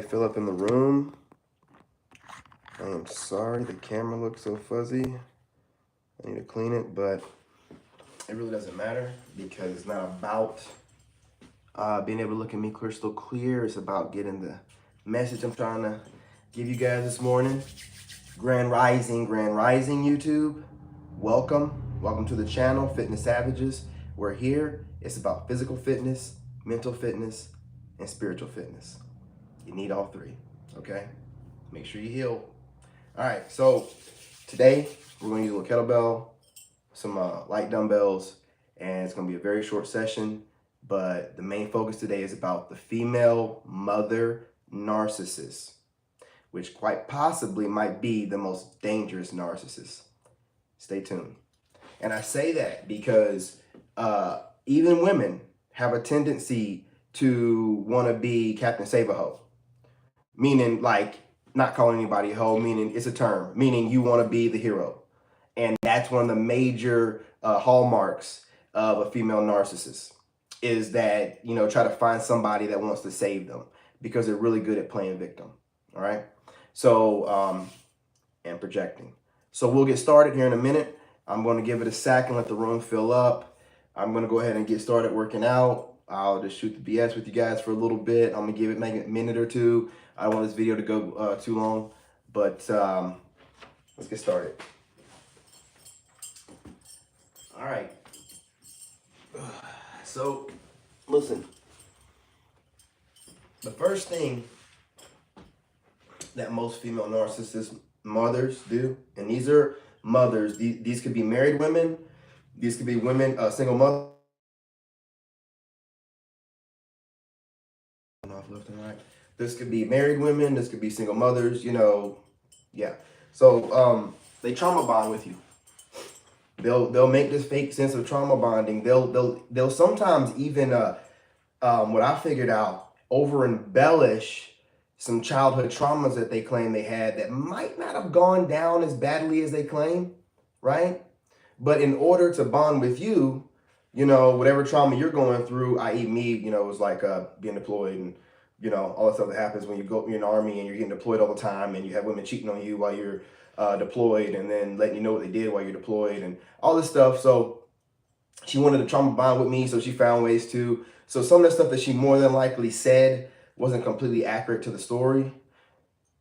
Fill up in the room. I am sorry the camera looks so fuzzy. I need to clean it, but it really doesn't matter because it's not about being able to look at me crystal clear. It's about getting the message I'm trying to give you guys this morning. Grand Rising, YouTube. Welcome to the channel, Fitness Savages. We're here. It's about physical fitness, mental fitness, and spiritual fitness. You need all three, okay? Make sure you heal. All right, so today we're going to use a kettlebell, some light dumbbells, and it's going to be a very short session, but the main focus today is about the female mother narcissist, which quite possibly might be the most dangerous narcissist. Stay tuned. And I say that because even women have a tendency to want to be Captain Save-A-Ho. Meaning, like, not calling anybody a hoe, meaning it's a term, meaning you want to be the hero. And that's one of the major hallmarks of a female narcissist, is that, try to find somebody that wants to save them because they're really good at playing victim. All right. So, and projecting. So we'll get started here in a minute. I'm going to give it a second, let the room fill up. I'm going to go ahead and get started working out. I'll just shoot the BS with you guys for a little bit. I'm going to give it maybe a minute or two. I don't want this video to go too long, but let's get started. All right. So, listen. The first thing that most female narcissist mothers do, and these are mothers, these could be married women, these could be women, single mothers. Left and right. This could be married women, this could be single mothers, yeah. So they trauma bond with you. They'll make this fake sense of trauma bonding. They'll sometimes even what I figured out, over embellish some childhood traumas that they claim they had that might not have gone down as badly as they claim, right? But in order to bond with you, whatever trauma you're going through, i.e. me, it was like being deployed and all that stuff that happens when you're in the army and you're getting deployed all the time and you have women cheating on you while you're deployed and then letting you know what they did while you're deployed and all this stuff. So she wanted to trauma bond with me, so she found ways to. So some of the stuff that she more than likely said wasn't completely accurate to the story.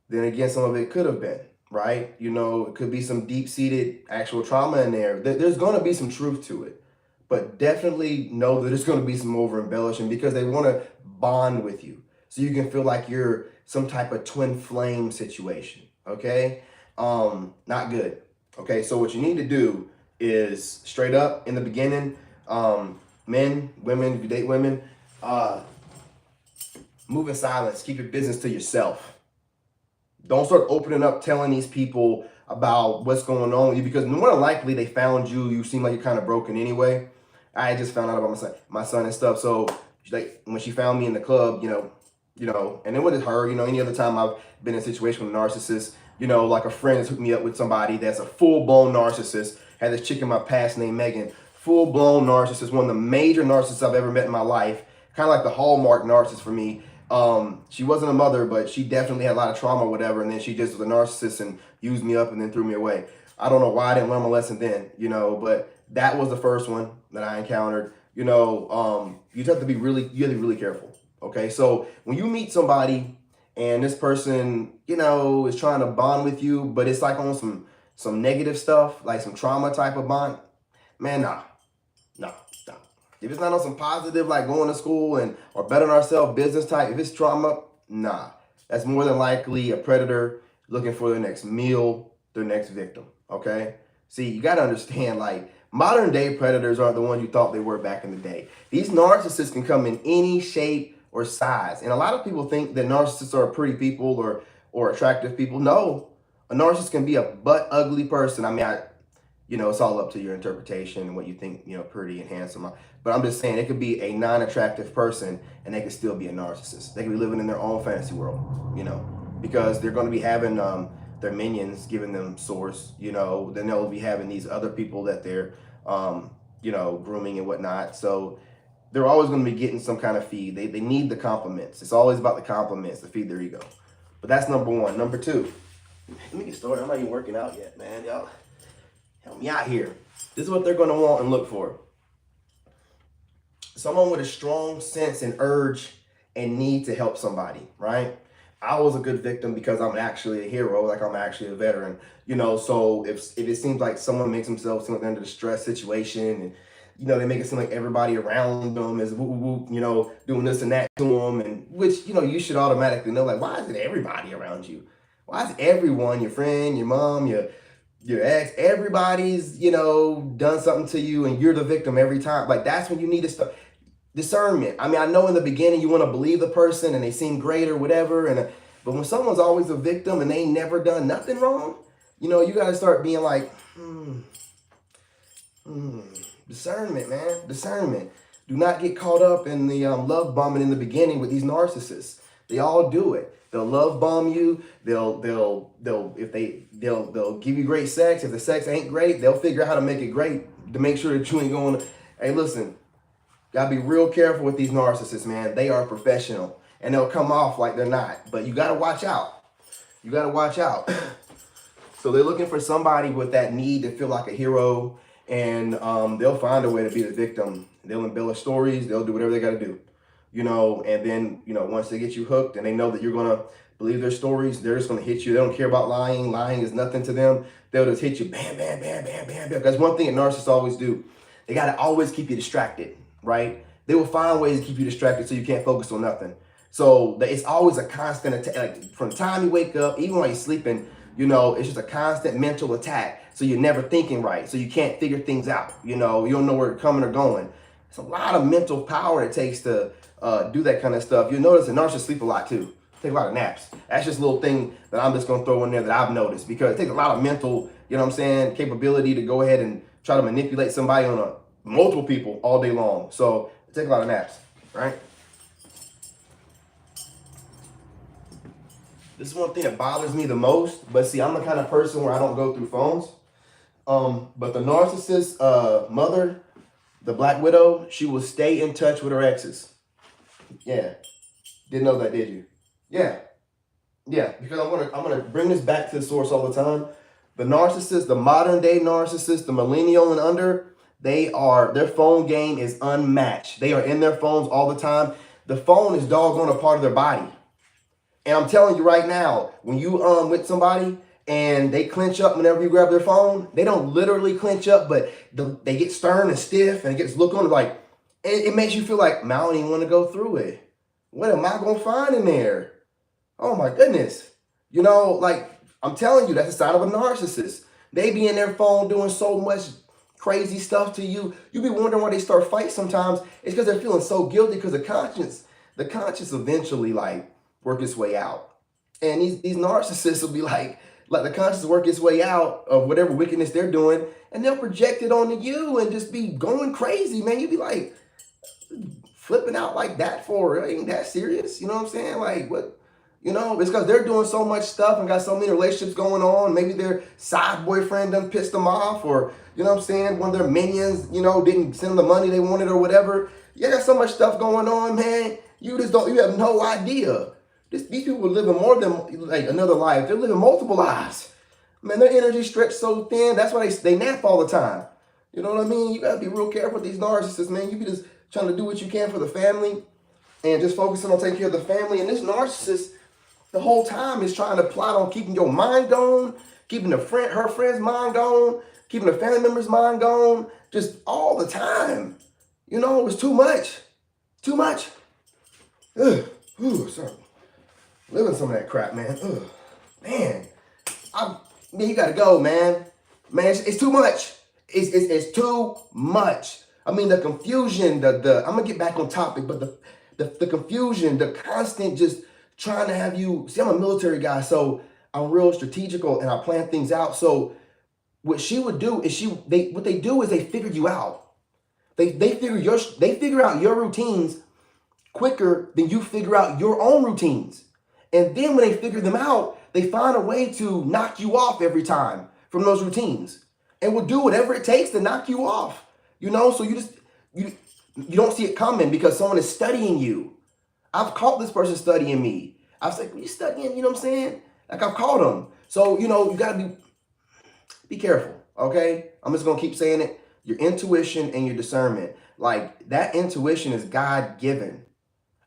Then again, some of it could have been, right? It could be some deep-seated actual trauma in there. There's going to be some truth to it. But definitely know that there's going to be some over-embellishing because they want to bond with you. So you can feel like you're some type of twin flame situation, okay? Not good, okay? So what you need to do is straight up in the beginning, men, women, if you date women, move in silence. Keep your business to yourself. Don't start opening up, telling these people about what's going on with you because more than likely they found you. You seem like you're kind of broken anyway. I just found out about my son and stuff. So like when she found me in the club, and it wasn't her, any other time I've been in a situation with a narcissist, like a friend has hooked me up with somebody that's a full-blown narcissist. Had this chick in my past named Megan, full-blown narcissist, one of the major narcissists I've ever met in my life, kind of like the hallmark narcissist for me. She wasn't a mother, but she definitely had a lot of trauma or whatever, and then she just was a narcissist and used me up and then threw me away. I don't know why I didn't learn my lesson then, but that was the first one that I encountered. You have to be really careful. Okay, so when you meet somebody and this person, is trying to bond with you, but it's like on some negative stuff, like some trauma type of bond, man, nah. If it's not on some positive, like going to school or bettering ourselves, business type, if it's trauma, nah. That's more than likely a predator looking for their next meal, their next victim, okay? See, you got to understand, like, modern day predators aren't the ones you thought they were back in the day. These narcissists can come in any shape or size. And a lot of people think that narcissists are pretty people or attractive people. No, a narcissist can be a butt ugly person. I mean, it's all up to your interpretation and what you think, pretty and handsome. But I'm just saying it could be a non-attractive person and they could still be a narcissist. They could be living in their own fantasy world, because they're going to be having their minions giving them source, then they'll be having these other people that they're, grooming and whatnot. So they're always going to be getting some kind of feed. They need the compliments. It's always about the compliments to feed their ego. But that's number one. Number two, let me get started. I'm not even working out yet, man. Y'all help me out here. This is what they're going to want and look for. Someone with a strong sense and urge and need to help somebody, right? I was a good victim because I'm actually a hero, like I'm actually a veteran, you know. So if it seems like someone makes themselves seem like they're under a stress situation, and you know, they make it seem like everybody around them is woo woo, you know, doing this and that to them, and which, you know, you should automatically know, like, why is it everybody around you? Why is everyone, your friend, your mom, your ex, everybody's, you know, done something to you and you're the victim every time? Like, that's when you need to start discernment. I mean, I know in the beginning you want to believe the person and they seem great or whatever, but when someone's always a victim and they ain't never done nothing wrong, you know, you got to start being like, discernment, man, discernment. Do not get caught up in the love bombing in the beginning with these narcissists. They all do it. They'll love bomb you. They'll give you great sex. If the sex ain't great, they'll figure out how to make it great to make sure that you ain't going to, hey, listen, gotta be real careful with these narcissists, man. They are professional and they'll come off like they're not, but you gotta watch out. You gotta watch out. So they're looking for somebody with that need to feel like a hero, and they'll find a way to be the victim. They'll embellish stories. They'll do whatever they gotta do, you know, and then, you know, once they get you hooked and they know that you're gonna believe their stories, they're just gonna hit you. They don't care about lying. Lying is nothing to them. They'll just hit you, bam, bam, bam, bam, bam, bam. That's one thing that narcissists always do. They gotta always keep you distracted. Right? They will find ways to keep you distracted so you can't focus on nothing. So it's always a constant attack. Like from the time you wake up, even while you're sleeping, you know, it's just a constant mental attack. So you're never thinking right. So you can't figure things out. You know, you don't know where you're coming or going. It's a lot of mental power it takes to do that kind of stuff. You'll notice that narcissists sleep a lot too. Take a lot of naps. That's just a little thing that I'm just going to throw in there that I've noticed, because it takes a lot of mental, you know what I'm saying, capability to go ahead and try to manipulate somebody on multiple people all day long. So take a lot of naps, right? This is one thing that bothers me the most, but see, I'm the kind of person where I don't go through phones. But the narcissist mother, the Black Widow, she will stay in touch with her exes. Yeah. Didn't know that, did you? Yeah. Yeah, because I'm gonna bring this back to the source all the time. The narcissist, the modern day narcissist, the millennial and under, their phone game is unmatched. They are in their phones all the time. The phone is doggone a part of their body. And I'm telling you right now, when you with somebody and they clench up whenever you grab their phone, they don't literally clench up, but they get stern and stiff and it gets look on like, it makes you feel like, man, I don't even want to go through it. What am I going to find in there? Oh my goodness. You know, like I'm telling you, that's a sign of a narcissist. They be in their phone doing so much crazy stuff to you. You be wondering why they start fights sometimes. It's because they're feeling so guilty, because the conscience eventually like work its way out. And these narcissists will be like the conscience work its way out of whatever wickedness they're doing, and they'll project it onto you and just be going crazy, man. You be like flipping out like that for, ain't that serious? You know what I'm saying? Like what? You know, it's because they're doing so much stuff and got so many relationships going on. Maybe their side boyfriend done pissed them off, or, you know what I'm saying, one of their minions, you know, didn't send them the money they wanted or whatever. You got so much stuff going on, man. You have no idea. These people are living more than like another life. They're living multiple lives. Man, their energy stretched so thin. That's why they nap all the time. You know what I mean? You got to be real careful with these narcissists, man. You be just trying to do what you can for the family and just focusing on taking care of the family. And this narcissist, the whole time, is trying to plot on keeping your mind going, keeping her friend's mind going, keeping the family member's mind going, just all the time. You know, it was too much. Too much. Ugh. Ooh, sorry. Living some of that crap, man. Ugh. Man. You gotta go, man. Man, it's too much. It's too much. I mean, the confusion, I'm gonna get back on topic, but the confusion, the constant just trying to have you, see, I'm a military guy, so I'm real strategical and I plan things out. So what she would do is what they do is they figure you out. They figure out your routines quicker than you figure out your own routines. And then when they figure them out, they find a way to knock you off every time from those routines, and will do whatever it takes to knock you off. You know, so You don't see it coming because someone is studying you. I've caught this person studying me. I was like, "Are you studying?" You know what I'm saying? Like I've caught them. So you know, you gotta be careful. Okay, I'm just gonna keep saying it. Your intuition and your discernment, like that intuition is God given.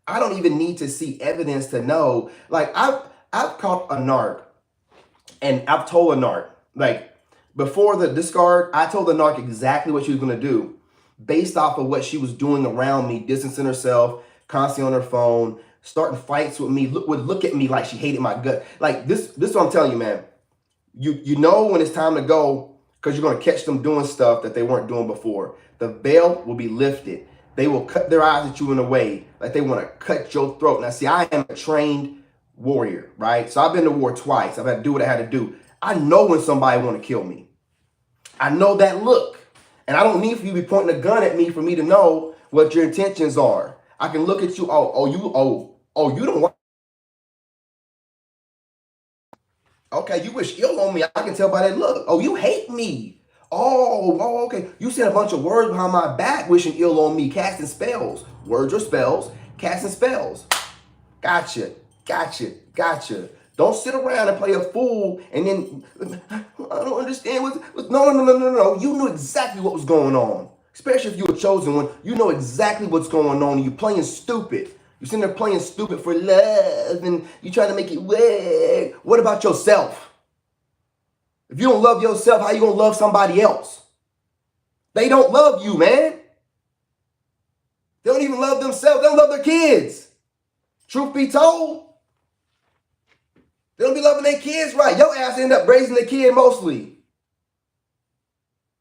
I don't even need to see evidence to know. Like I've caught a narc, and I've told a narc, like before the discard, I told the narc exactly what she was gonna do, based off of what she was doing around me, distancing herself, constantly on her phone, starting fights with me, would look at me like she hated my gut. Like this is what I'm telling you, man. You know when it's time to go because you're gonna catch them doing stuff that they weren't doing before. The veil will be lifted. They will cut their eyes at you in a way like they want to cut your throat. Now, see, I am a trained warrior, right? So I've been to war twice. I've had to do what I had to do. I know when somebody want to kill me. I know that look. And I don't need for you to be pointing a gun at me for me to know what your intentions are. I can look at you, you don't want. Okay, you wish ill on me. I can tell by that look. Oh, you hate me. Okay. You said a bunch of words behind my back wishing ill on me, casting spells. Words or spells, casting spells. Gotcha. Don't sit around and play a fool and then, I don't understand what's no. You knew exactly what was going on. Especially if you were chosen one. You know exactly what's going on. You're playing stupid. You're sitting there playing stupid for love and you trying to make it weird. What about yourself? If you don't love yourself, how you gonna love somebody else? They don't love you, man. They don't even love themselves. They don't love their kids. Truth be told, they don't be loving their kids right. Your ass end up raising the kid mostly.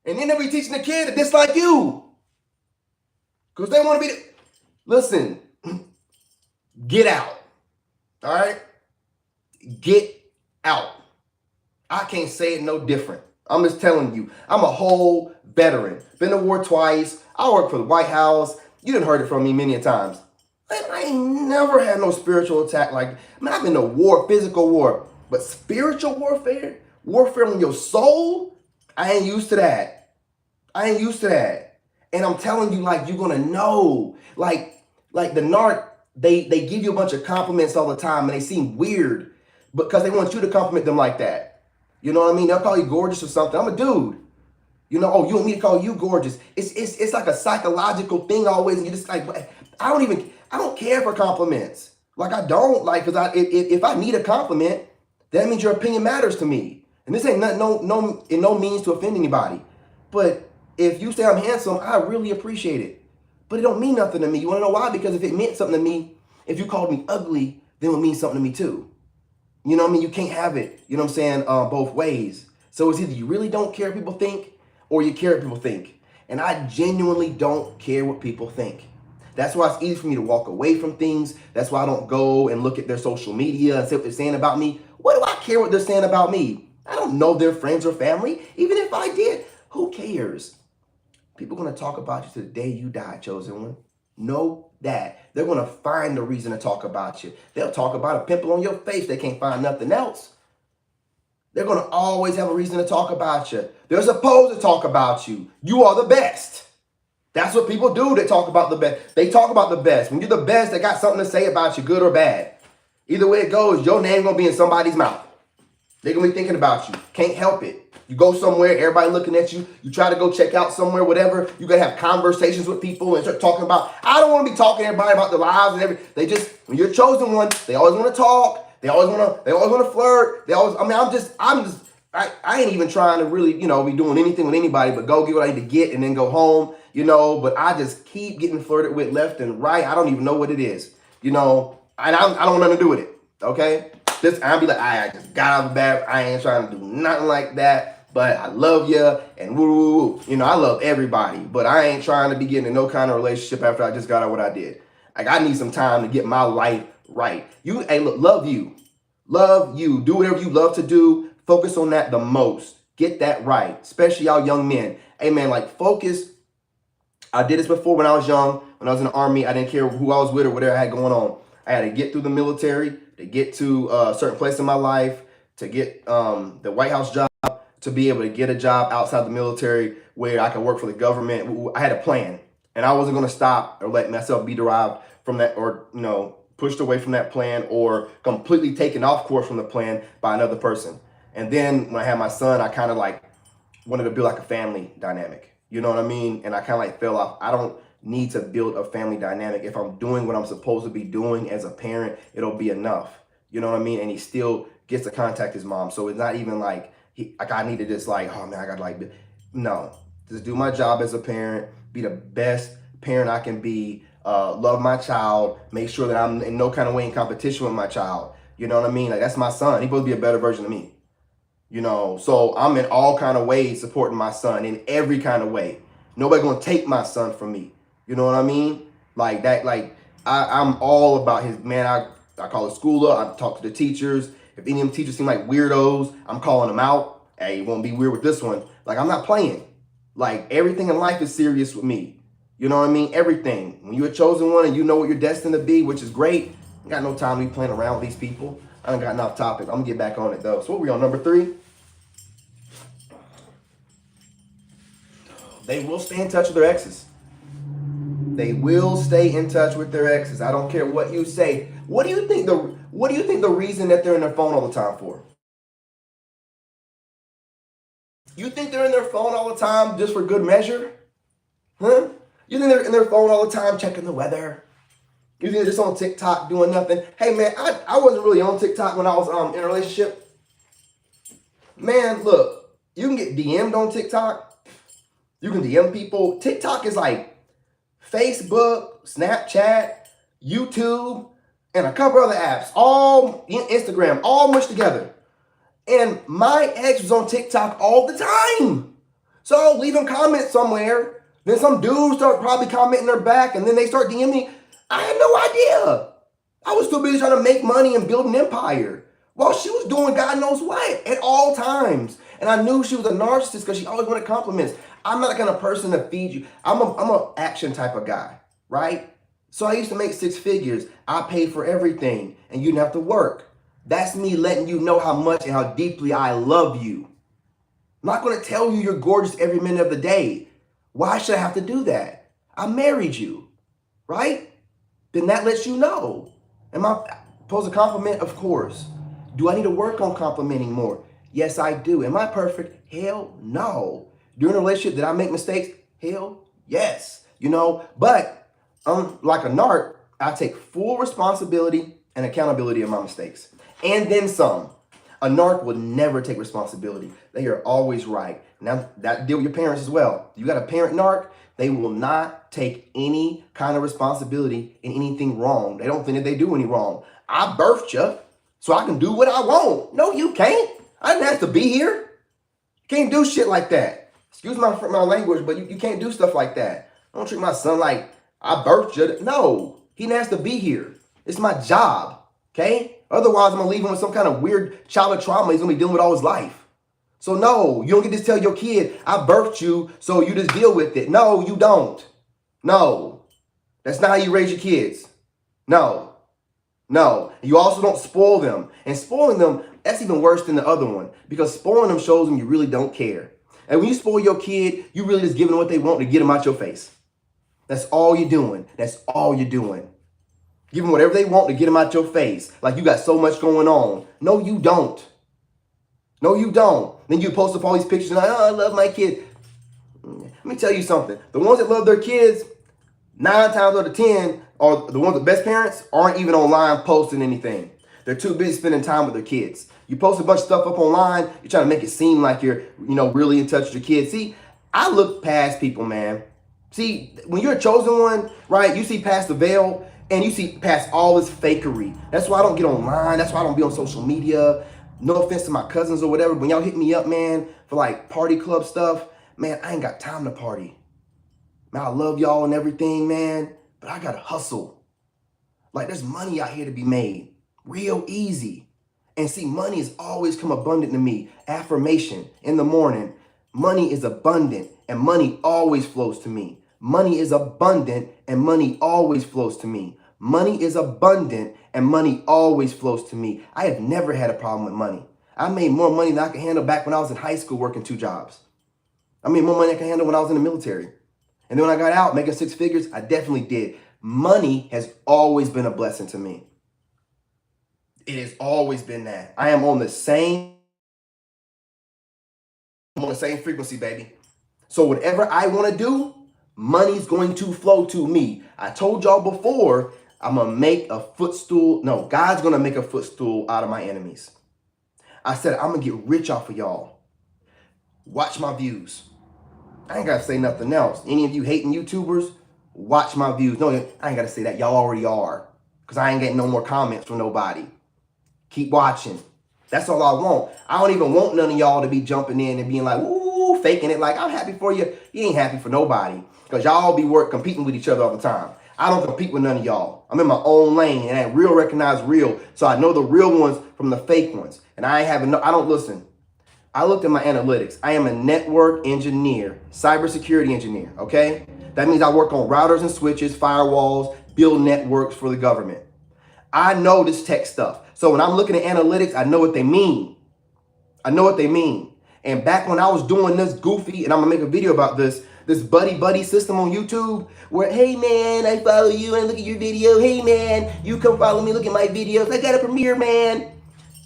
And then they'll be teaching the kid to dislike you. Because they want to be listen, get out. All right? Get out. I can't say it no different. I'm just telling you. I'm a whole veteran. Been to war twice. I worked for the White House. You done heard it from me many times. I ain't never had no spiritual attack like, man, I've been to war, physical war. But spiritual warfare? Warfare on your soul? I ain't used to that. And I'm telling you, like, you're gonna know. Like the narc, they give you a bunch of compliments all the time and they seem weird because they want you to compliment them like that. You know what I mean? They'll call you gorgeous or something. I'm a dude. You know, you want me to call you gorgeous. It's like a psychological thing always. And you're just like, I don't care for compliments. Like I don't like, because if I need a compliment, that means your opinion matters to me. And this ain't in no means to offend anybody. But if you say I'm handsome, I really appreciate it. But it don't mean nothing to me. You want to know why? Because if it meant something to me, if you called me ugly, then it would mean something to me too. You know what I mean? You can't have it, you know what I'm saying, both ways. So it's either you really don't care what people think or you care what people think. And I genuinely don't care what people think. That's why it's easy for me to walk away from things. That's why I don't go and look at their social media and see what they're saying about me. What do I care what they're saying about me? I don't know their friends or family. Even if I did, who cares? People are going to talk about you to the day you die, chosen one. Know that. They're going to find a reason to talk about you. They'll talk about a pimple on your face. They can't find nothing else. They're going to always have a reason to talk about you. They're supposed to talk about you. You are the best. That's what people do. They talk about the best. They talk about the best. When you're the best, they got something to say about you, good or bad. Either way it goes, your name going to be in somebody's mouth. They're going to be thinking about you. Can't help it. You go somewhere, everybody looking at you. You try to go check out somewhere, whatever. You got to have conversations with people and start talking about, I don't want to be talking to everybody about their lives and everything. They just, when you're chosen one, they always want to talk. They always want to flirt. I ain't even trying to really, be doing anything with anybody but go get what I need to get and then go home, but I just keep getting flirted with left and right. I don't even know what it is, and I don't want nothing to do with it, okay? I'll be like, I just got out of the bed. I ain't trying to do nothing like that. But I love you and woo. I love everybody, but I ain't trying to be getting in no kind of relationship after I just got out what I did. Like I need some time to get my life right. Love you. Do whatever you love to do. Focus on that the most. Get that right, especially y'all young men. Hey man, like focus. I did this before when I was young. When I was in the army, I didn't care who I was with or whatever I had going on. I had to get through the military, to get to a certain place in my life, to get the White House job, to be able to get a job outside the military where I could work for the government. I had a plan. And I wasn't going to stop or let myself be derived from that, or, pushed away from that plan, or completely taken off course from the plan by another person. And then when I had my son, I kind of like wanted to build like a family dynamic. You know what I mean? And I kind of like fell off. I don't need to build a family dynamic. If I'm doing what I'm supposed to be doing as a parent, it'll be enough. You know what I mean? And he still gets to contact his mom. So it's not even like, I need to just like, oh man, I got to like, no. Just do my job as a parent, be the best parent I can be, love my child, make sure that I'm in no kind of way in competition with my child. You know what I mean? Like, that's my son. He's supposed to be a better version of me. So I'm in all kind of ways supporting my son in every kind of way. Nobody gonna take my son from me. You know what I mean? Like that, like I'm all about his, man. I call the school up, I talk to the teachers. If any of them teachers seem like weirdos, I'm calling them out. Hey, you won't be weird with this one. Like, I'm not playing. Like, everything in life is serious with me. You know what I mean? Everything. When you're a chosen one and you know what you're destined to be, which is great, you got no time to be playing around with these people. I done got enough topic. I'm gonna get back on it though. So what we on, number 3? They will stay in touch with their exes. They will stay in touch with their exes. I don't care what you say. What do you think the reason that they're in their phone all the time for? You think they're in their phone all the time just for good measure? Huh? You think they're in their phone all the time checking the weather? You think they're just on TikTok doing nothing? Hey man, I wasn't really on TikTok when I was in a relationship. Man, look, you can get DM'd on TikTok. You can DM people. TikTok is like Facebook, Snapchat, YouTube, and a couple other apps, all Instagram, all mushed together. And my ex was on TikTok all the time. So leave a comment somewhere. Then some dudes start probably commenting her back, and then they start DMing me. I had no idea. I was too busy trying to make money and build an empire. Well, she was doing God knows what at all times. And I knew she was a narcissist because she always wanted compliments. I'm not the kind of person to feed you. I'm an action type of guy, right? So I used to make 6 figures. I paid for everything, and you didn't have to work. That's me letting you know how much and how deeply I love you. I'm not going to tell you you're gorgeous every minute of the day. Why should I have to do that? I married you, right? Then that lets you know. Am I supposed to compliment? Of course. Do I need to work on complimenting more? Yes, I do. Am I perfect? Hell no. During a relationship, did I make mistakes? Hell yes. But like a narc, I take full responsibility and accountability of my mistakes. And then some. A narc will never take responsibility. They are always right. Now, that deal with your parents as well. You got a parent narc, they will not take any kind of responsibility in anything wrong. They don't think that they do any wrong. I birthed you, so I can do what I want. No, you can't. I didn't have to be here. You can't do shit like that. Excuse my language, but you can't do stuff like that. I don't treat my son like I birthed you. No, he didn't have to be here. It's my job, okay? Otherwise, I'm going to leave him with some kind of weird childhood trauma he's going to be dealing with all his life. So no, you don't get to tell your kid, I birthed you, so you just deal with it. No, you don't. No. That's not how you raise your kids. No. You also don't spoil them. And spoiling them, that's even worse than the other one. Because spoiling them shows them you really don't care. And when you spoil your kid, you really just giving them what they want to get them out your face. That's all you're doing. That's all you're doing. Give them whatever they want to get them out your face. Like you got so much going on. No, you don't. No, you don't. Then you post up all these pictures and like, oh, I love my kid. Let me tell you something. The ones that love their kids, 9 times out of 10, are the ones with best parents aren't even online posting anything. They're too busy spending time with their kids. You post a bunch of stuff up online, you're trying to make it seem like you're, really in touch with your kids. See, I look past people, man. See, when you're a chosen one, right, you see past the veil and you see past all this fakery. That's why I don't get online. That's why I don't be on social media. No offense to my cousins or whatever. When y'all hit me up, man, for like party club stuff, man, I ain't got time to party. Man, I love y'all and everything, man, but I gotta hustle. Like there's money out here to be made. Real easy. And see, money has always come abundant to me. Affirmation in the morning. Money is abundant and money always flows to me. Money is abundant and money always flows to me. Money is abundant and money always flows to me. I have never had a problem with money. I made more money than I could handle back when I was in high school working 2 jobs. I made more money than I could handle when I was in the military. And then when I got out making 6 figures, I definitely did. Money has always been a blessing to me. It has always been that. I am on the same frequency, baby. So whatever I want to do, money's going to flow to me. I told y'all before, I'm going to make a footstool. No, God's going to make a footstool out of my enemies. I said, I'm going to get rich off of y'all. Watch my views. I ain't got to say nothing else. Any of you hating YouTubers, watch my views. No, I ain't got to say that. Y'all already are. Because I ain't getting no more comments from nobody. Keep watching. That's all I want. I don't even want none of y'all to be jumping in and being like, ooh, faking it like I'm happy for you. You ain't happy for nobody. Because y'all be competing with each other all the time. I don't compete with none of y'all. I'm in my own lane and I real recognize real. So I know the real ones from the fake ones. And I don't listen. I looked at my analytics. I am a network engineer, cybersecurity engineer, okay? That means I work on routers and switches, firewalls, build networks for the government. I know this tech stuff. So when I'm looking at analytics, I know what they mean. I know what they mean. And back when I was doing this goofy, and I'm gonna make a video about this buddy system on YouTube, where, hey man, I follow you and look at your video. Hey man, you come follow me, look at my videos. I got a premiere, man.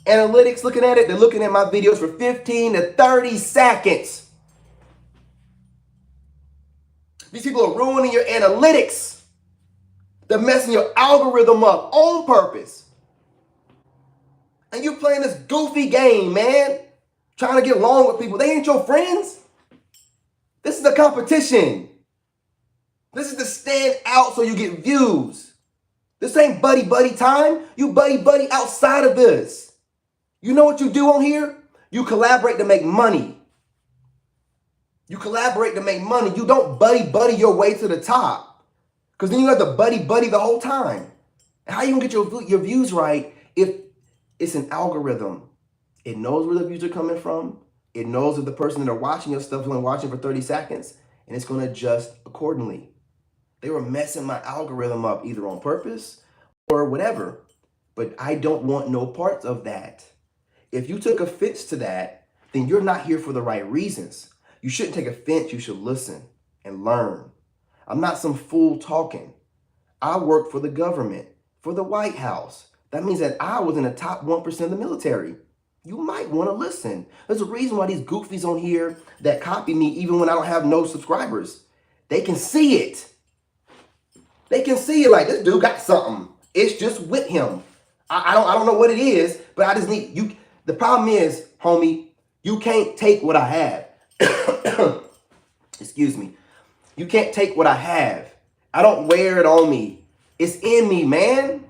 Analytics looking at it, they're looking at my videos for 15 to 30 seconds. These people are ruining your analytics. They're messing your algorithm up on purpose. And you playing this goofy game, man. Trying to get along with people. They ain't your friends. This is a competition. This is to stand out so you get views. This ain't buddy time. You buddy outside of this. You know what you do on here? You collaborate to make money. You collaborate to make money. You don't buddy your way to the top. Because then you have to buddy the whole time. And how you gonna get your views right if it's an algorithm? It knows where the views are coming from. It knows if the person that are watching your stuff is only watching for 30 seconds, and it's gonna adjust accordingly. They were messing my algorithm up either on purpose or whatever. But I don't want no parts of that. If you took offense to that, then you're not here for the right reasons. You shouldn't take offense. You should listen and learn. I'm not some fool talking. I work for the government, for the White House. That means that I was in the top 1% of the military. You might want to listen. There's a reason why these goofies on here that copy me, even when I don't have no subscribers, they can see it. They can see it like, this dude got something. It's just with him. I don't know what it is, but I just need you. The problem is, homie, you can't take what I have. Excuse me. You can't take what I have. I don't wear it on me. It's in me, man.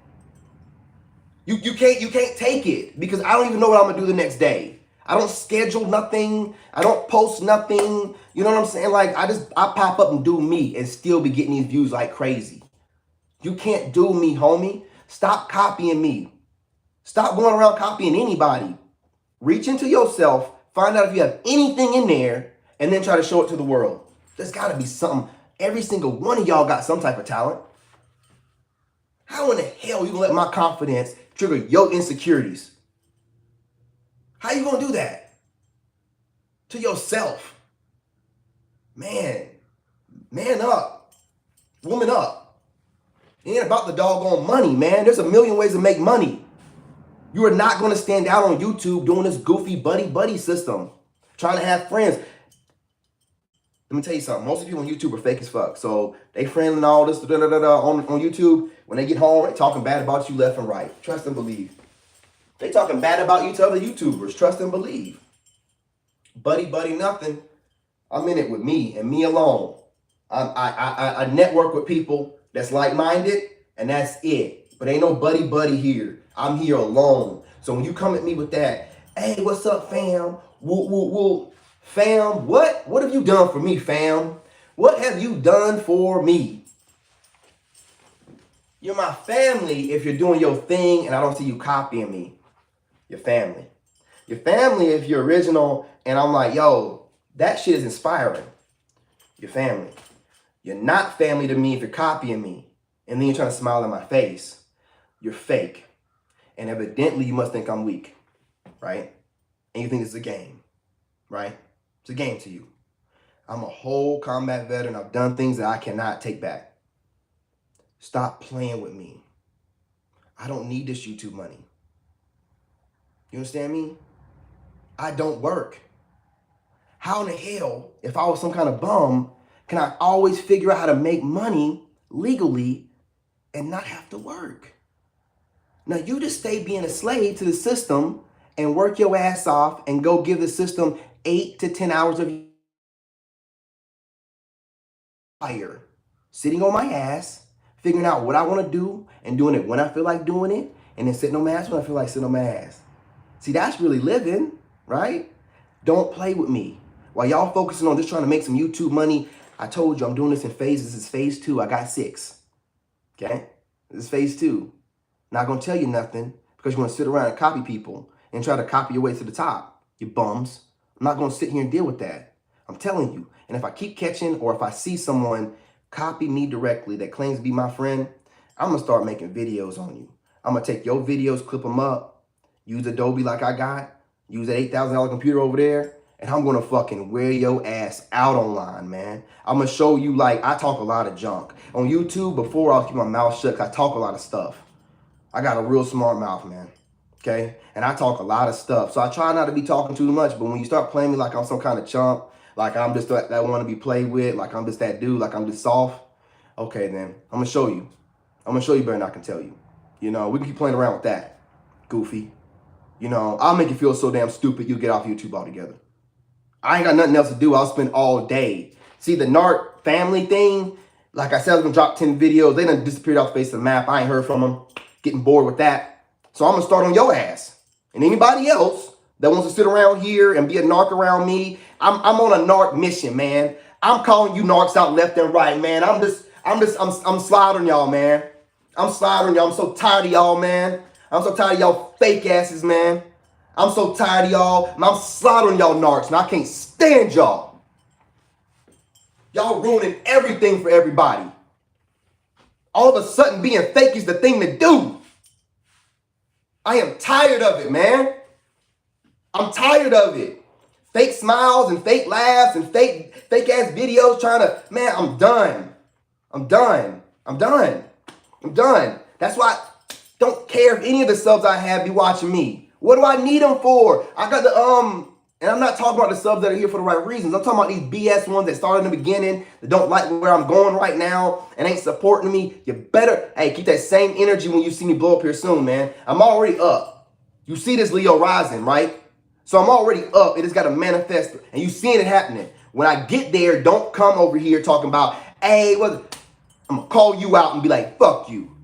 You can't take it because I don't even know what I'm gonna do the next day. I don't schedule nothing. I don't post nothing. You know what I'm saying? Like I pop up and do me and still be getting these views like crazy. You can't do me, homie. Stop copying me. Stop going around copying anybody. Reach into yourself, find out if you have anything in there, and then try to show it to the world. There's got to be something. Every single one of y'all got some type of talent. How in the hell you gonna let my confidence trigger your insecurities? How you gonna do that? To yourself. Man up. Woman up. It ain't about the doggone money, man. There's a million ways to make money. You are not going to stand out on YouTube doing this goofy buddy system, trying to have friends. Let me tell you something. Most of the people on YouTube are fake as fuck. So they friending all this on YouTube. When they get home, they talking bad about you left and right. Trust and believe. They talking bad about you to other YouTubers. Trust and believe. Buddy nothing. I'm in it with me and me alone. I network with people that's like-minded, and that's it. But ain't no buddy here. I'm here alone. So when you come at me with that, hey, what's up, fam? Woo. Fam, what? What have you done for me, fam? What have you done for me? You're my family if you're doing your thing and I don't see you copying me. Your family. Your family if you're original and I'm like, yo, that shit is inspiring. Your family. You're not family to me if you're copying me and then you're trying to smile in my face. You're fake. And evidently you must think I'm weak, right? And you think it's a game, right? It's a game to you. I'm a whole combat veteran. I've done things that I cannot take back. Stop playing with me. I don't need this YouTube money. You understand me? I don't work. How in the hell, if I was some kind of bum, can I always figure out how to make money legally and not have to work? Now you just stay being a slave to the system and work your ass off and go give the system 8 to 10 hours of fire, sitting on my ass, figuring out what I want to do and doing it when I feel like doing it, and then sitting on my ass when I feel like sitting on my ass. See, that's really living, right? Don't play with me. While y'all focusing on just trying to make some YouTube money, I told you I'm doing this in phases. This is phase 2. I got 6. Okay? This is phase 2. Not going to tell you nothing because you want to sit around and copy people and try to copy your way to the top, you bums. I'm not going to sit here and deal with that. I'm telling you. And if I keep catching or if I see someone copy me directly that claims to be my friend, I'm going to start making videos on you. I'm going to take your videos, clip them up, use Adobe like I got, use that $8,000 computer over there, and I'm going to fucking wear your ass out online, man. I'm going to show you, like, I talk a lot of junk. On YouTube, before I was keeping my mouth shut, I talk a lot of stuff. I got a real smart mouth, man. Okay? And I talk a lot of stuff. So I try not to be talking too much, but when you start playing me like I'm some kind of chump, like I'm just that want to be played with, like I'm just that dude, like I'm just soft, okay, then I'm going to show you. I'm going to show you better than I can tell you. You know, we can keep playing around with that, goofy. You know, I'll make you feel so damn stupid you'll get off YouTube altogether. I ain't got nothing else to do. I'll spend all day. See, the Narc family thing, like I said, I was going to drop 10 videos. They done disappeared off the face of the map. I ain't heard from them. Getting bored with that. So I'm going to start on your ass. And anybody else that wants to sit around here and be a narc around me, I'm on a narc mission, man. I'm calling you narcs out left and right, man. I'm slaughtering y'all, man. I'm slaughtering y'all. I'm so tired of y'all, man. I'm so tired of y'all fake asses, man. I'm so tired of y'all. I'm slaughtering y'all narcs, and I can't stand y'all. Y'all ruining everything for everybody. All of a sudden, being fake is the thing to do. I am tired of it, man. I'm tired of it. Fake smiles and fake laughs and fake ass videos trying to, man, I'm done. I'm done. I'm done. I'm done. That's why I don't care if any of the subs I have be watching me. What do I need them for? I got the, and I'm not talking about the subs that are here for the right reasons. I'm talking about these BS ones that started in the beginning, that don't like where I'm going right now and ain't supporting me. You better, hey, keep that same energy when you see me blow up here soon, man. I'm already up. You see this Leo rising, right? So I'm already up. It just got to manifest, and you seeing it happening. When I get there, don't come over here talking about, hey, I'm going to call you out and be like, fuck you.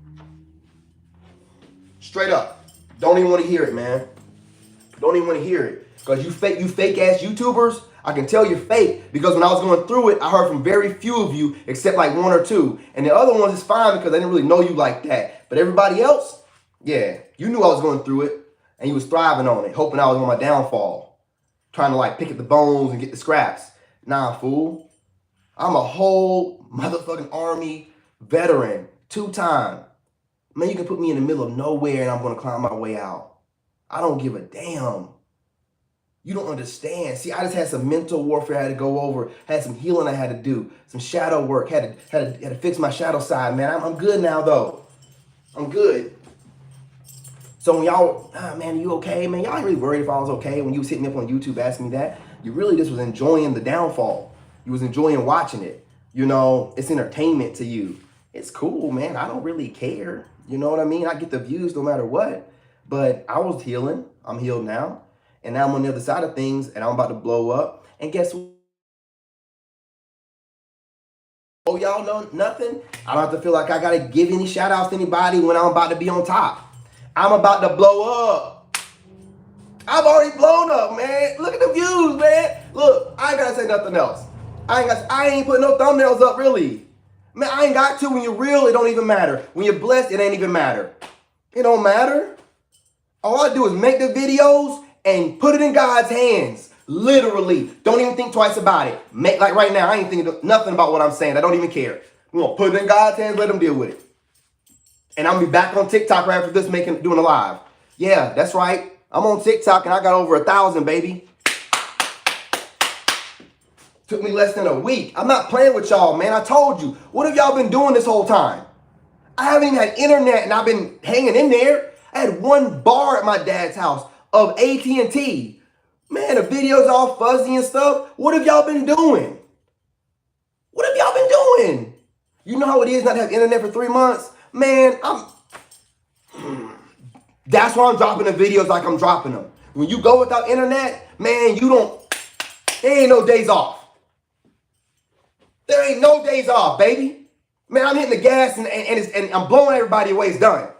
Straight up. Don't even want to hear it, man. Don't even want to hear it. Because you fake ass YouTubers, I can tell you're fake. Because when I was going through it, I heard from very few of you, except like 1 or 2. And the other ones is fine because they didn't really know you like that. But everybody else, yeah, you knew I was going through it. And you was thriving on it, hoping I was on my downfall. Trying to like pick at the bones and get the scraps. Nah, fool. I'm a whole motherfucking Army veteran. 2-time. Man, you can put me in the middle of nowhere and I'm going to climb my way out. I don't give a damn. You don't understand. See, I just had some mental warfare I had to go over. Had some healing I had to do. Some shadow work. Had to fix my shadow side, man. I'm good now, though. I'm good. So when y'all, man, you okay? Man, y'all ain't really worried if I was okay when you was hitting me up on YouTube asking me that. You really just was enjoying the downfall. You was enjoying watching it. You know, it's entertainment to you. It's cool, man. I don't really care. You know what I mean? I get the views no matter what. But I was healing. I'm healed now. And now I'm on the other side of things, and I'm about to blow up. And guess what? Oh, y'all know nothing? I don't have to feel like I got to give any shout outs to anybody when I'm about to be on top. I'm about to blow up. I've already blown up, man. Look at the views, man. Look, I ain't got to say nothing else. I ain't putting no thumbnails up, really. Man, I ain't got to. When you're real, it don't even matter. When you're blessed, it ain't even matter. It don't matter. All I do is make the videos and put it in God's hands. Literally. Don't even think twice about it. Like right now, I ain't thinking nothing about what I'm saying. I don't even care. I'm going to put it in God's hands, let him deal with it. And I'm going to be back on TikTok right after this doing a live. Yeah, that's right. I'm on TikTok and I got over 1,000, baby. Took me less than a week. I'm not playing with y'all, man. I told you. What have y'all been doing this whole time? I haven't even had internet and I've been hanging in there. I had one bar at my dad's house of AT&T. Man, the video's all fuzzy and stuff. What have y'all been doing? What have y'all been doing? You know how it is not to have internet for 3 months? Man, that's why I'm dropping the videos like I'm dropping them. When you go without internet, man, there ain't no days off. There ain't no days off, baby. Man, I'm hitting the gas and I'm blowing everybody away. It's done.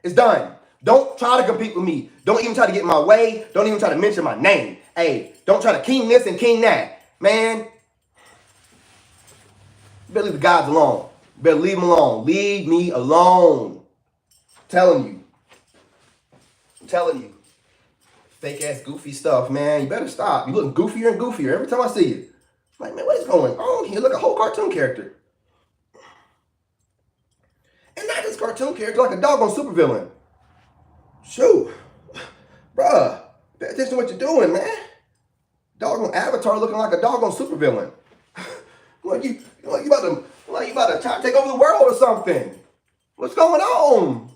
It's done. Don't try to compete with me. Don't even try to get in my way. Don't even try to mention my name. Hey, don't try to king this and king that. Man, you better leave the gods alone. You better leave them alone. Leave me alone. Telling you. Fake ass goofy stuff, man. You better stop. You look goofier and goofier every time I see you. I'm like, man, what is going on here? Look, a whole cartoon character. And not this cartoon character, like a doggone supervillain. Shoot. Bruh, pay attention to what you're doing, man. Doggone Avatar looking like a doggone supervillain. like you about to try to take over the world or something. What's going on?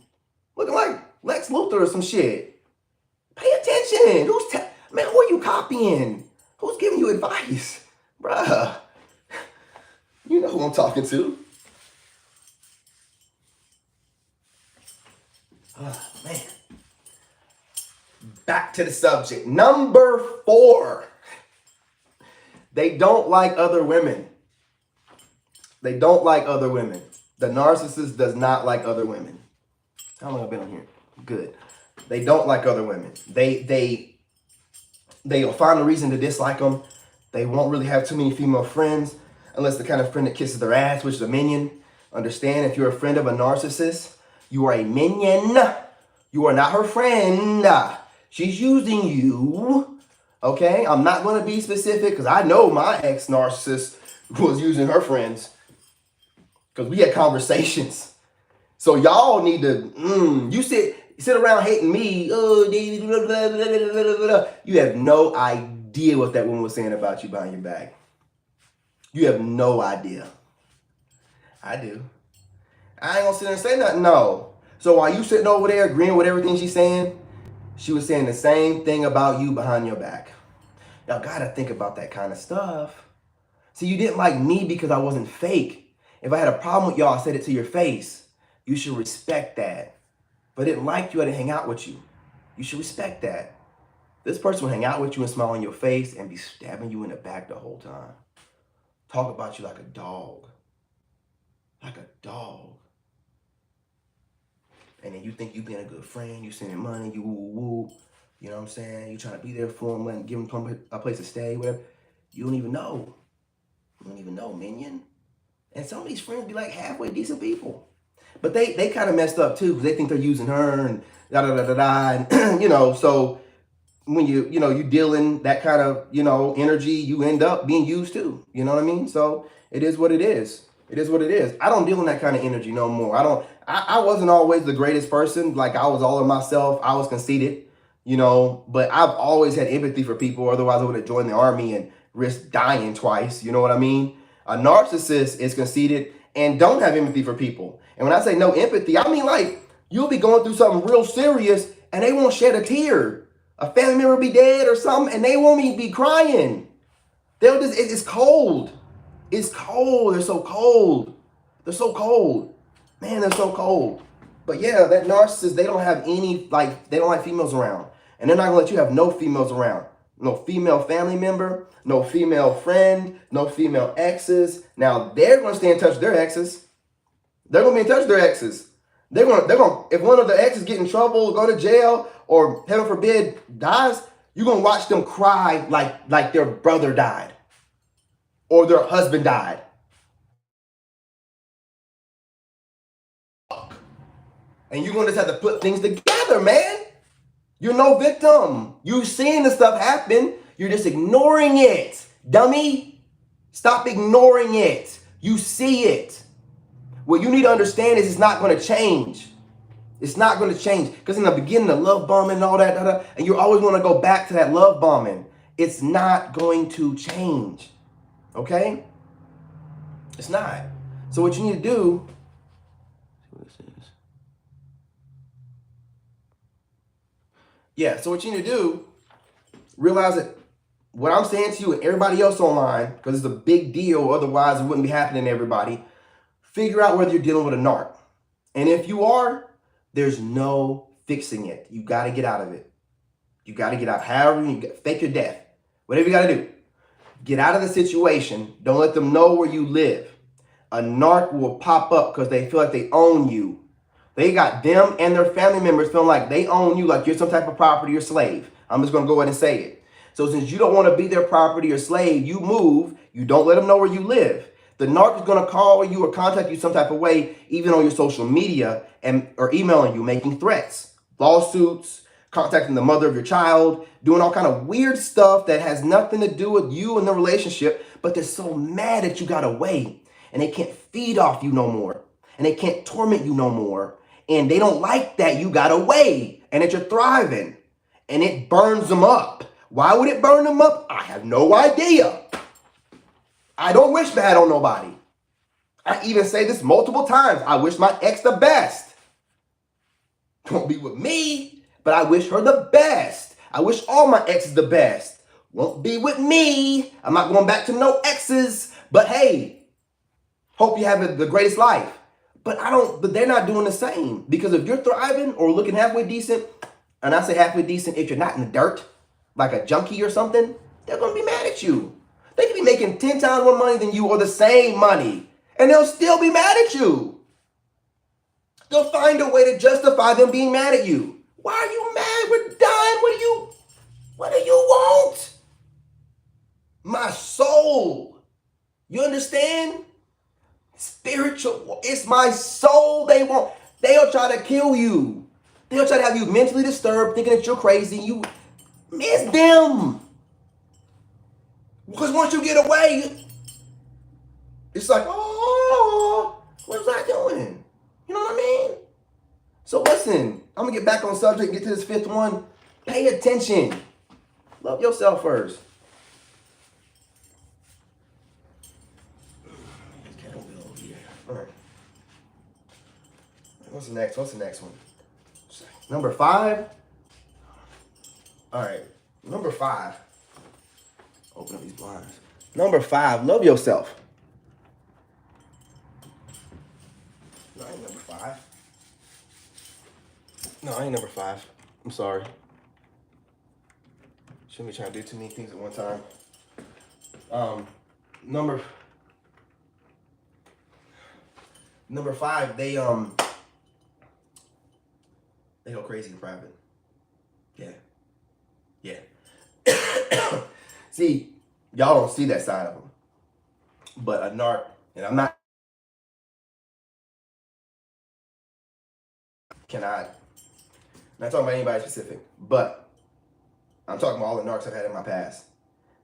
Looking like Lex Luthor or some shit. Pay attention. Man, who are you copying? Who's giving you advice? Bruh. You know who I'm talking to. Oh, man. Back to the subject. Number 4. They don't like other women. They don't like other women. The narcissist does not like other women. How long have I been on here? Good. They don't like other women. They'll find a reason to dislike them. They won't really have too many female friends unless the kind of friend that kisses their ass, which is a minion. Understand, if you're a friend of a narcissist, you are a minion. You are not her friend. She's using you. Okay? I'm not going to be specific because I know my ex-narcissist was using her friends because we had conversations. So y'all need to, you sit around hating me. Oh, you have no idea what that woman was saying about you behind your back. You have no idea. I do. I ain't gonna sit there and say nothing, no. So while you sitting over there agreeing with everything she's saying, she was saying the same thing about you behind your back. Y'all gotta think about that kind of stuff. See, you didn't like me because I wasn't fake. If I had a problem with y'all, I said it to your face. You should respect that. If I didn't like you, I didn't hang out with you. You should respect that. This person will hang out with you and smile on your face and be stabbing you in the back the whole time. Talk about you like a dog. Like a dog. And then you think you being a good friend, you sending money, you woo. You know what I'm saying? You trying to be there for them, letting, give them a place to stay, whatever. You don't even know. You don't even know, minion. And some of these friends be like halfway decent people. But they kind of messed up too because they think they're using her and da-da-da-da-da. And, so when you deal in that kind of, energy, you end up being used too. You know what I mean? So it is what it is. It is what it is. I don't deal in that kind of energy no more. I wasn't always the greatest person. Like I was all of myself. I was conceited, but I've always had empathy for people. Otherwise I would have joined the army and risked dying twice. You know what I mean? A narcissist is conceited and don't have empathy for people. And when I say no empathy, I mean like you'll be going through something real serious and they won't shed a tear. A family member will be dead or something and they won't even be crying. They'll just, it's cold. It's cold. They're so cold. They're so cold. Man, they're so cold. But yeah, that narcissist, they don't have any, they don't like females around. And they're not going to let you have no females around. No female family member, no female friend, no female exes. Now, they're going to stay in touch with their exes. They're going to be in touch with their exes. They're going to, if one of the exes get in trouble, go to jail, or heaven forbid, dies, you're going to watch them cry like their brother died. Or their husband died. And you're going to just have to put things together, man. You're no victim. You've seen the stuff happen. You're just ignoring it. Dummy. Stop ignoring it. You see it. What you need to understand is it's not going to change. It's not going to change. Because in the beginning, the love bombing and all that, and you always want to go back to that love bombing. It's not going to change. Okay? It's not. So what you need to do, what this is. Yeah, so what you need to do, realize that what I'm saying to you and everybody else online, because it's a big deal, otherwise it wouldn't be happening to everybody, figure out whether you're dealing with a narc. And if you are, there's no fixing it. You got to get out of it. You got to get out. However, fake your death. Whatever you got to do. Get out of the situation. Don't let them know where you live. A narc will pop up because they feel like they own you. They got them and their family members feeling like they own you, like you're some type of property or slave. I'm just going to go ahead and say it. So since you don't want to be their property or slave, you move. You don't let them know where you live. The narc is going to call you or contact you some type of way, even on your social media, or emailing you, making threats, lawsuits, contacting the mother of your child, doing all kind of weird stuff that has nothing to do with you and the relationship, but they're so mad that you got away and they can't feed off you no more and they can't torment you no more and they don't like that you got away and that you're thriving and it burns them up. Why would it burn them up? I have no idea. I don't wish bad on nobody. I even say this multiple times. I wish my ex the best. Don't be with me, but I wish her the best. I wish all my exes the best. Won't be with me. I'm not going back to no exes. But hey, hope you have the greatest life. But they're not doing the same. Because if you're thriving or looking halfway decent, and I say halfway decent, if you're not in the dirt, like a junkie or something, they're going to be mad at you. They could be making 10 times more money than you or the same money. And they'll still be mad at you. They'll find a way to justify them being mad at you. Why are you mad? We're done. What do you want? My soul. You understand? Spiritual. It's my soul they want. They'll try to kill you. They'll try to have you mentally disturbed, thinking that you're crazy. You miss them. Because once you get away, it's like, oh, what was I doing? You know what I mean? So listen, I'm going to get back on subject, get to this fifth one. Pay attention. Love yourself first. All right. What's the next one? Number 5. All right. Number 5. Open up these blinds. Number 5, love yourself. No, I ain't number 5. No, I ain't number 5. I'm sorry. Shouldn't be trying to do too many things at one time. Number 5, they go crazy in private. Yeah. See, y'all don't see that side of them. But a narc, and I'm not talking about anybody specific, but I'm talking about all the narcs I've had in my past.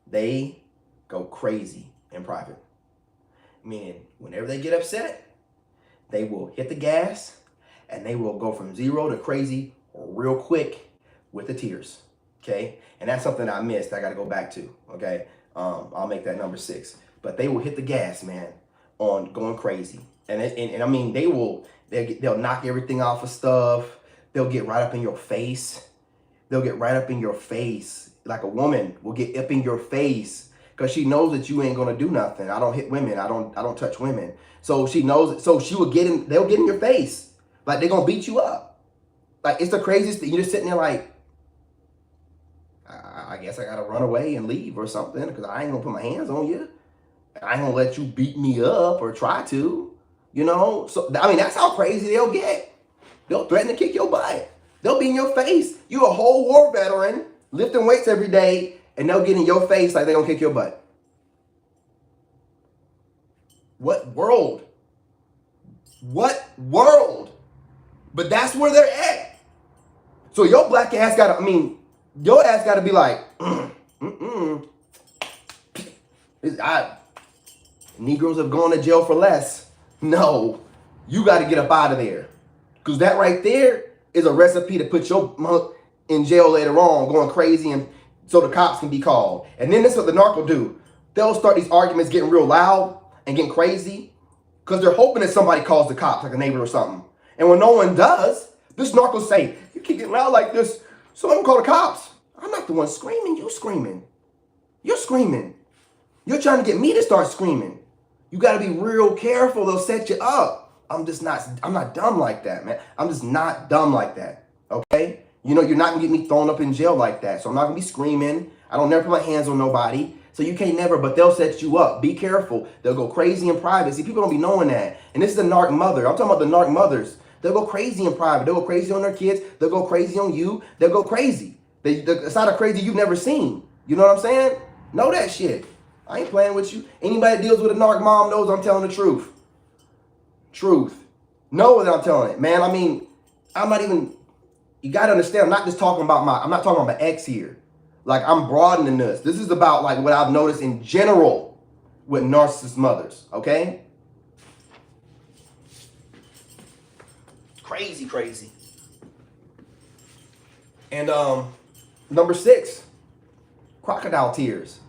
They go crazy in private. Meaning, whenever they get upset, they will hit the gas and they will go from 0 to crazy real quick with the tears. Okay? And that's something I missed. I got to go back to. Okay? I'll make that number 6. But they will hit the gas, man, on going crazy. And I mean, they'll knock everything off of stuff. They'll get right up in your face. Like a woman will get up in your face because she knows that you ain't gonna do nothing. I don't hit women. I don't touch women. So she knows it. So they'll get in your face. Like they're gonna beat you up. Like it's the craziest thing. You're just sitting there like, I guess I gotta run away and leave or something because I ain't gonna put my hands on you. I ain't gonna let you beat me up or try to, you know? So, I mean, that's how crazy they'll get. They'll threaten to kick your butt. They'll be in your face. You a whole war veteran, lifting weights every day, and they'll get in your face like they're gonna kick your butt. What world? But that's where they're at. So your black ass your ass gotta be like, Negroes have gone to jail for less. No, you got to get up out of there. Because that right there is a recipe to put your mother in jail later on, going crazy, and so the cops can be called. And then this is what the narc will do. they'll start these arguments getting real loud and getting crazy because they're hoping that somebody calls the cops, like a neighbor or something. And when no one does, this narc will say, you keep getting loud like this, so I'm gonna call the cops. I'm not the one screaming, you screaming. You're screaming. You're trying to get me to start screaming. You gotta be real careful, they'll set you up. I'm not dumb like that, man. I'm just not dumb like that, okay? You know, you're not gonna get me thrown up in jail like that. So I'm not gonna be screaming. I don't never put my hands on nobody. So you can't never, but they'll set you up. Be careful. They'll go crazy in private. See, people don't be knowing that. And this is a narc mother. I'm talking about the narc mothers. They'll go crazy in private. They'll go crazy on their kids. They'll go crazy on you. They'll go crazy. It's not a crazy you've never seen. You know what I'm saying? Know that shit. I ain't playing with you. Anybody that deals with a narc mom knows I'm telling the truth. Truth. Know that I'm telling it. Man, I mean, I'm not even, you got to understand, I'm not talking about my ex here. Like, I'm broadening this. This is about, like, what I've noticed in general with narcissist mothers, okay? Crazy, crazy. And number 6, crocodile tears.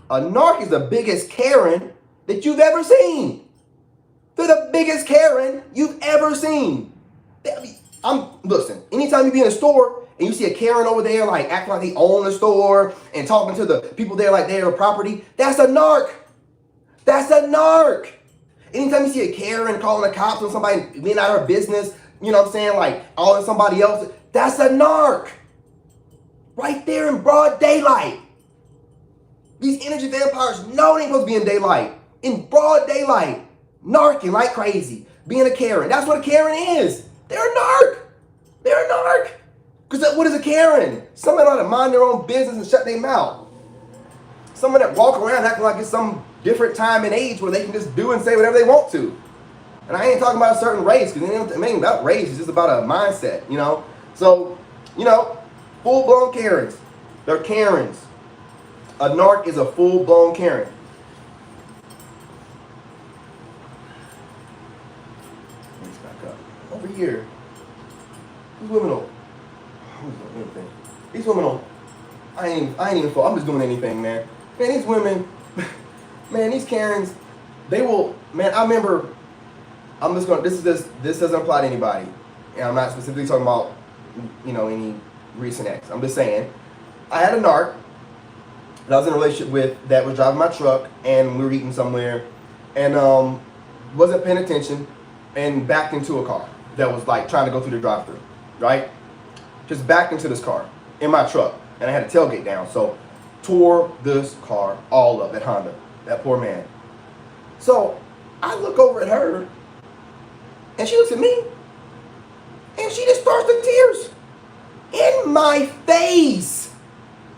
A narc is the biggest Karen that you've ever seen. They're the biggest Karen you've ever seen. Listen, anytime you be in a store and you see a Karen over there, like, acting like they own the store and talking to the people there like they're a property, that's a narc. That's a narc. Anytime you see a Karen calling the cops on somebody being out of her business, you know what I'm saying, like, all in somebody else, that's a narc. Right there in broad daylight. These energy vampires know they ain't supposed to be in daylight. In broad daylight. Narking like crazy. Being a Karen. That's what a Karen is. They're a narc. They're a narc. Because what is a Karen? Someone ought to mind their own business and shut their mouth. Someone that walk around acting like it's some different time and age where they can just do and say whatever they want to. And I ain't talking about a certain race, because it ain't about race. It's just about a mindset, you know. So, you know, full-blown Karens. They're Karens. A narc is a full-blown Karen. Let's back up. Over here. These women don't. Who's doing anything? These women don't. I ain't even. I'm just doing anything, man. Man, these women, man, these Karens, they will. Man, I remember. I'm just gonna. This doesn't apply to anybody, and I'm not specifically talking about, you know, any recent ex. I'm just saying, I had a narc that I was in a relationship with that was driving my truck, and we were eating somewhere, and wasn't paying attention, and backed into a car that was like trying to go through the drive-thru, right? Just backed into this car in my truck, and I had a tailgate down, so tore this car all up, that Honda, that poor man. So I look over at her, and she looks at me, and she just starts to tears in my face.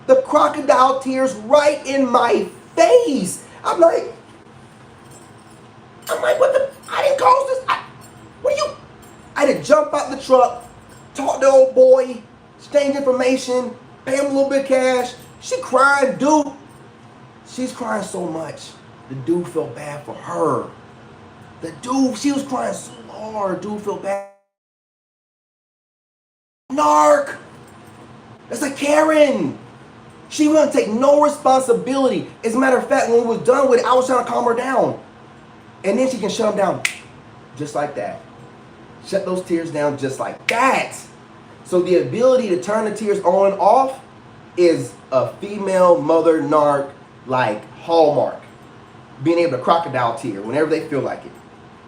The crocodile tears right in my face. I'm like, what the? I didn't cause this. I had to jump out the truck, talk to the old boy, exchange information, pay him a little bit of cash. She crying, dude. She's crying so much. The dude felt bad for her. She was crying so hard. Dude felt bad. Narc. That's a Karen. She wouldn't take no responsibility. As a matter of fact, when we was done with it, I was trying to calm her down. And then she can shut them down just like that. Shut those tears down just like that. So the ability to turn the tears on and off is a female mother narc like hallmark. Being able to crocodile tear whenever they feel like it. You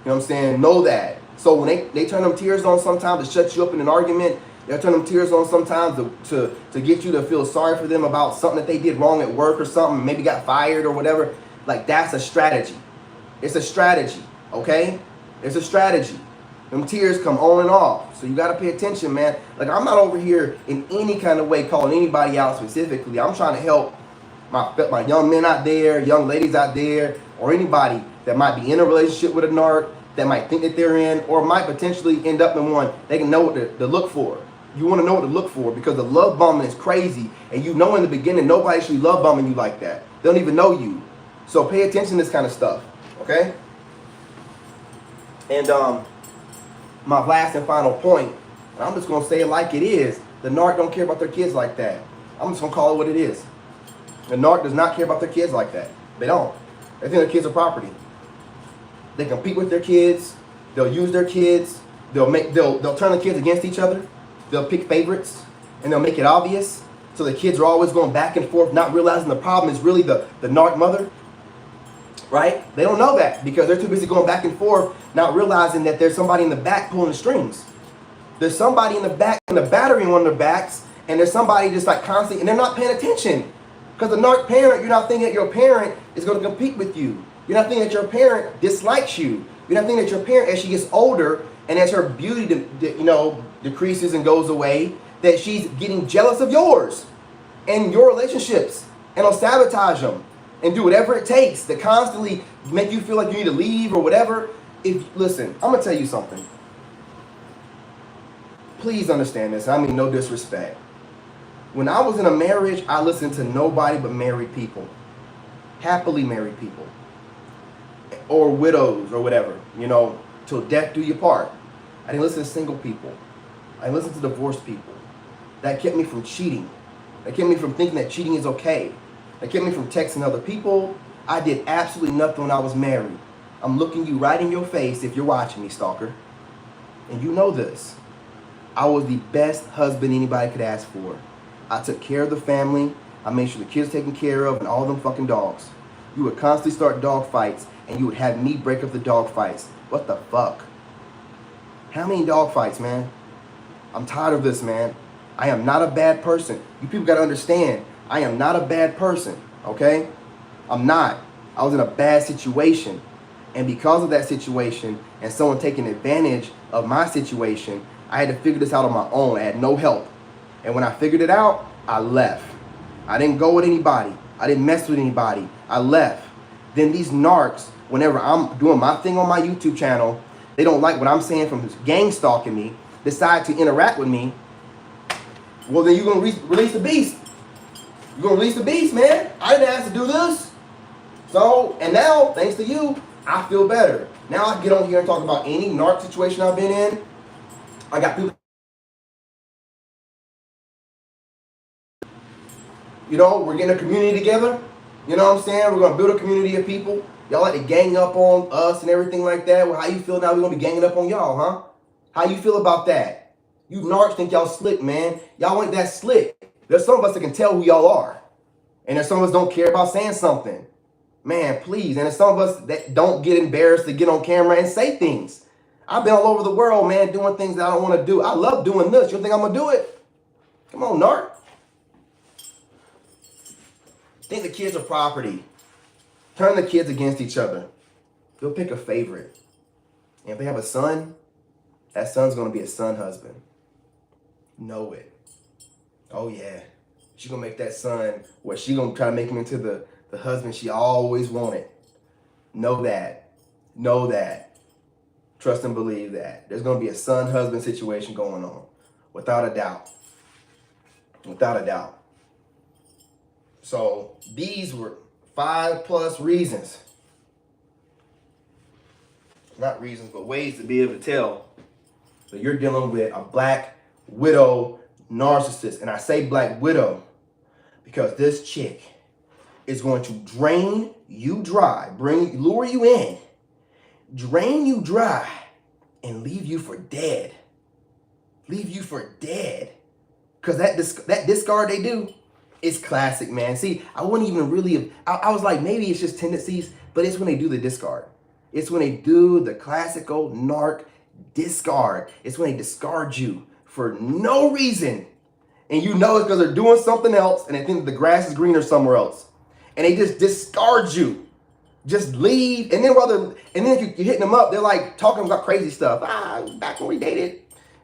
know what I'm saying? Know that. So when they turn them tears on sometimes to shut you up in an argument, they'll turn them tears on sometimes to get you to feel sorry for them about something that they did wrong at work or something, maybe got fired or whatever. Like, that's a strategy. It's a strategy, okay? It's a strategy. Them tears come on and off. So you got to pay attention, man. Like, I'm not over here in any kind of way calling anybody out specifically. I'm trying to help my young men out there, young ladies out there, or anybody that might be in a relationship with a narc, that might think that they're in, or might potentially end up in one. They can know what to look for. You want to know what to look for, because the love bombing is crazy. And you know in the beginning, nobody should be love bombing you like that. They don't even know you. So pay attention to this kind of stuff, okay? And my last and final point, and I'm just going to say it like it is, the narc don't care about their kids like that. I'm just going to call it what it is. The narc does not care about their kids like that. They don't. They think their kids are property. They compete with their kids. They'll use their kids. They'll turn the kids against each other. They'll pick favorites, and they'll make it obvious. So the kids are always going back and forth, not realizing the problem is really the narc mother. Right? They don't know that because they're too busy going back and forth, not realizing that there's somebody in the back pulling the strings. There's somebody in the back, in the battery on their backs, and there's somebody just like constantly, and they're not paying attention. Because the narc parent, you're not thinking that your parent is going to compete with you. You're not thinking that your parent dislikes you. You're not thinking that your parent, as she gets older and as her beauty, decreases and goes away, that she's getting jealous of yours and your relationships, and will sabotage them and do whatever it takes to constantly make you feel like you need to leave or whatever. Listen, I'm gonna tell you something. Please understand this. I mean, no disrespect. When I was in a marriage, I listened to nobody but married people, happily married people, or widows or whatever. Till death do you part. I didn't listen to single people. I listened to divorced people. That kept me from cheating. That kept me from thinking that cheating is okay. That kept me from texting other people. I did absolutely nothing when I was married. I'm looking you right in your face if you're watching me, stalker. And you know this. I was the best husband anybody could ask for. I took care of the family. I made sure the kids taken care of and all them fucking dogs. You would constantly start dog fights and you would have me break up the dog fights. What the fuck? How many dog fights, man? I'm tired of this, man. I am not a bad person. You people gotta understand. I am not a bad person, okay? I'm not. I was in a bad situation. And because of that situation and someone taking advantage of my situation, I had to figure this out on my own. I had no help. And when I figured it out, I left. I didn't go with anybody. I didn't mess with anybody. I left. Then these narcs, whenever I'm doing my thing on my YouTube channel, they don't like what I'm saying from gang stalking me, decide to interact with me. Well, then you're going to release the beast. You're going to release the beast, man. I didn't ask to do this. So, and now, thanks to you, I feel better. Now I can get on here and talk about any narc situation I've been in. I got people, we're getting a community together. You know what I'm saying? We're going to build a community of people. Y'all like to gang up on us and everything like that. Well, how you feel now we're going to be ganging up on y'all, huh? How you feel about that? You narcs think y'all slick, man. Y'all ain't that slick. There's some of us that can tell who y'all are. And there's some of us don't care about saying something. Man, please. And there's some of us that don't get embarrassed to get on camera and say things. I've been all over the world, man, doing things that I don't want to do. I love doing this. You think I'm going to do it? Come on, narc. Think the kids are property. Turn the kids against each other. They'll pick a favorite. And if they have a son, that son's going to be a son husband. Know it. Oh, yeah. She's going to make that son, she's going to try to make him into the husband she always wanted. Know that. Know that. Trust and believe that. There's going to be a son-husband situation going on. Without a doubt. Without a doubt. So these were 5+ reasons. Not reasons, but ways to be able to tell that you're dealing with a black widow narcissist. And I say black widow because this chick is going to drain you dry, lure you in, drain you dry, and leave you for dead. Leave you for dead. Because that discard they do is classic, man. See, I wouldn't even really, I was like, maybe it's just tendencies, but it's when they do the discard. It's when they do the classical narc discard. It's when they discard you for no reason. And you know it's because they're doing something else and they think the grass is greener somewhere else. And they just discard you. Just leave. And then if you're hitting them up, they're like talking about crazy stuff. Back when we dated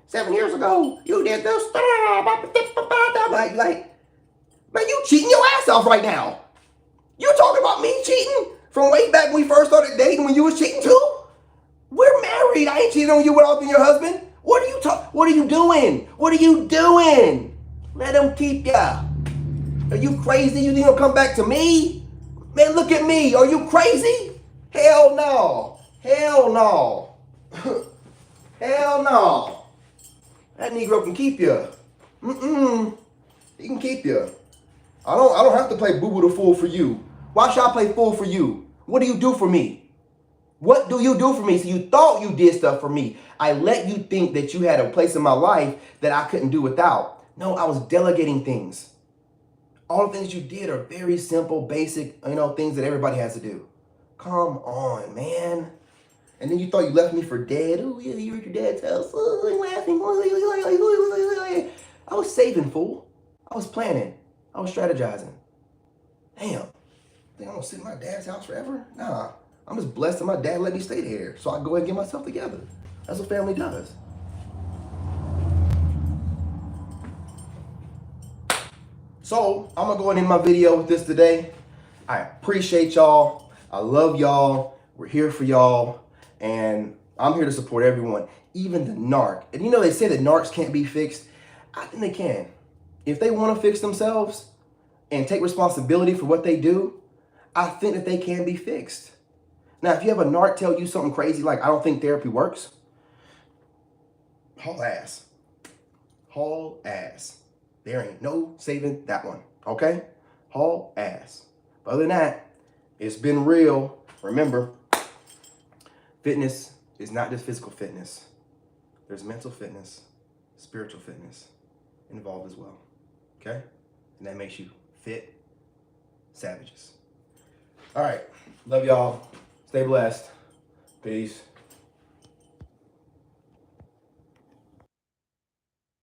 7 years ago, you did this. Like, man, you cheating your ass off right now. You talking about me cheating from way back when we first started dating when you was cheating too? We're married. I ain't cheating on you without being your husband. What are you doing? What are you doing? Let him keep ya. Are you crazy? You think he'll come back to me? Man, look at me. Are you crazy? Hell no. Hell no. Hell no. That Negro can keep you. He can keep you. I don't have to play boo-boo the fool for you Why should I play fool for you? What do you do for me? What do you do for me? So you thought you did stuff for me. I let you think that you had a place in my life that I couldn't do without. No, I was delegating things. All the things you did are very simple, basic, things that everybody has to do. Come on, man. And then you thought you left me for dead. Oh, yeah, you were at your dad's house. Oh, I'm laughing. I was saving, fool. I was planning. I was strategizing. Damn. Think I'm gonna sit in my dad's house forever? Nah. I'm just blessed that my dad let me stay there. So I go ahead and get myself together. That's what family does. So I'm gonna go ahead and end my video with this today. I appreciate y'all. I love y'all. We're here for y'all. And I'm here to support everyone, even the narc. And they say that narcs can't be fixed. I think they can. If they want to fix themselves and take responsibility for what they do, I think that they can be fixed. Now, if you have a narc tell you something crazy like, I don't think therapy works, haul ass. Haul ass. There ain't no saving that one, okay? Haul ass. But other than that, it's been real. Remember, fitness is not just physical fitness. There's mental fitness, spiritual fitness involved as well, okay? And that makes you fit savages. All right, love y'all. Stay blessed. Peace.